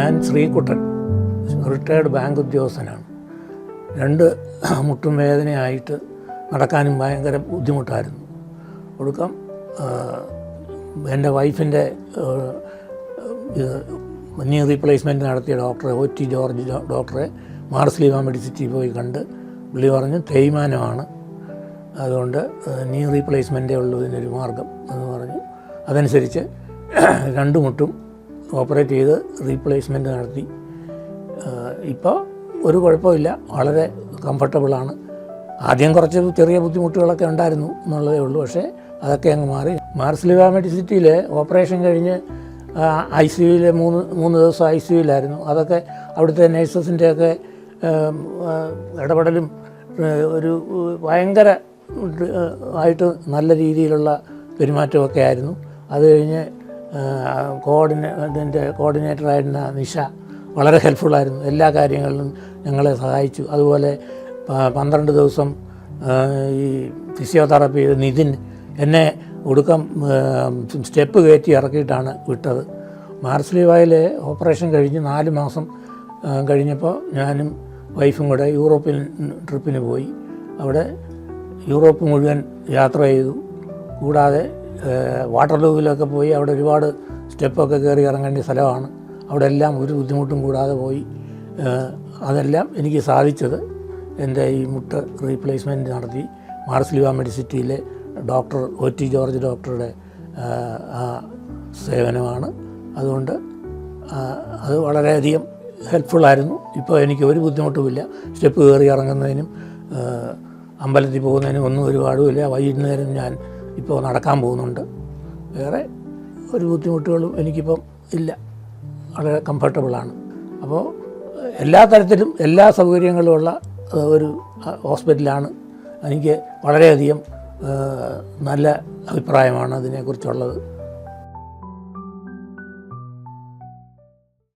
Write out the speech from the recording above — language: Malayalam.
ഞാൻ ശ്രീകുട്ടൻ, റിട്ടയർഡ് ബാങ്ക് ഉദ്യോഗസ്ഥനാണ്. 2 മുട്ടും വേദനയായിട്ട് നടക്കാനും ഭയങ്കര ബുദ്ധിമുട്ടായിരുന്നു. ഒടുക്കം എൻ്റെ വൈഫിൻ്റെ നീ റീപ്ലേസ്മെൻറ്റ് നടത്തിയ ഡോക്ടറെ OT ജോർജ് ഡോക്ടറെ മാർസ്ലീവ മെഡിസിറ്റി പോയി കണ്ട് പുള്ളി പറഞ്ഞു തേയ്മാനമാണ്, അതുകൊണ്ട് നീ റീപ്ലേസ്മെൻറ്റേ ഉള്ളൂ ഇതിനൊരു മാർഗം എന്ന് പറഞ്ഞു. അതനുസരിച്ച് 2 മുട്ടും ഓപ്പറേറ്റ് ചെയ്ത് റീപ്ലേസ്മെൻറ്റ് നടത്തി. ഇപ്പോൾ ഒരു കുഴപ്പമില്ല, വളരെ കംഫർട്ടബിളാണ്. ആദ്യം കുറച്ച് ചെറിയ ബുദ്ധിമുട്ടുകളൊക്കെ ഉണ്ടായിരുന്നു എന്നുള്ളതേ ഉള്ളൂ, പക്ഷേ അതൊക്കെ അങ്ങ് മാറി. മാർസ്ലീവ മെഡിസിറ്റിയിൽ ഓപ്പറേഷൻ കഴിഞ്ഞ് ICUവിൽ 3 ദിവസം ICUവിലായിരുന്നു. അതൊക്കെ അവിടുത്തെ നേഴ്സസിൻ്റെയൊക്കെ ഇടപെടലും ഒരു ഭയങ്കര ആയിട്ട് നല്ല പെരുമാറ്റമൊക്കെ ആയിരുന്നു. അത് കഴിഞ്ഞ് ഇതിൻ്റെ കോർഡിനേറ്ററായിരുന്ന നിഷ വളരെ ഹെൽപ്ഫുള്ളായിരുന്നു, എല്ലാ കാര്യങ്ങളിലും ഞങ്ങളെ സഹായിച്ചു. അതുപോലെ 12 ദിവസം ഈ ഫിസിയോതെറാപ്പി ചെയ്ത് നിതിൻ എന്നെ ഒടുക്കം സ്റ്റെപ്പ് കയറ്റി ഇറക്കിയിട്ടാണ് വിട്ടത്. മാർസ്ലീവയിൽ ഓപ്പറേഷൻ കഴിഞ്ഞ് 4 മാസം കഴിഞ്ഞപ്പോൾ ഞാനും വൈഫും കൂടെ യൂറോപ്യൻ ട്രിപ്പിന് പോയി. അവിടെ യൂറോപ്പ് മുഴുവൻ യാത്ര ചെയ്തു. കൂടാതെ വാട്ടർലൂവിലൊക്കെ പോയി അവിടെ ഒരുപാട് സ്റ്റെപ്പൊക്കെ കയറി ഇറങ്ങേണ്ട സ്ഥലമാണ്. അവിടെ എല്ലാം ഒരു ബുദ്ധിമുട്ടും കൂടാതെ പോയി. അതെല്ലാം എനിക്ക് സാധിച്ചത് എൻ്റെ ഈ മുട്ട് റീപ്ലേസ്മെൻറ്റ് നടത്തി മാർസ്ലീവ മെഡിസിറ്റിയിലെ ഡോക്ടർ OT ജോർജ് ഡോക്ടറുടെ സേവനമാണ്. അതുകൊണ്ട് അത് വളരെയധികം ഹെൽപ്ഫുള്ളായിരുന്നു. ഇപ്പോൾ എനിക്ക് ഒരു ബുദ്ധിമുട്ടുമില്ല. സ്റ്റെപ്പ് കയറി ഇറങ്ങുന്നതിനും അമ്പലത്തിൽ പോകുന്നതിനും ഒന്നും ഒരു പാടുമില്ല. വൈകുന്നേരം ഞാൻ ഇപ്പോൾ നടക്കാൻ പോകുന്നുണ്ട്. വേറെ ഒരു ബുദ്ധിമുട്ടുകളും എനിക്കിപ്പം ഇല്ല, വളരെ കംഫർട്ടബിളാണ്. അപ്പോൾ എല്ലാ തരത്തിലും എല്ലാ സൗകര്യങ്ങളുമുള്ള ഒരു ഹോസ്പിറ്റലാണ്. എനിക്ക് വളരെയധികം നല്ല അഭിപ്രായമാണ് അതിനെക്കുറിച്ചുള്ളത്.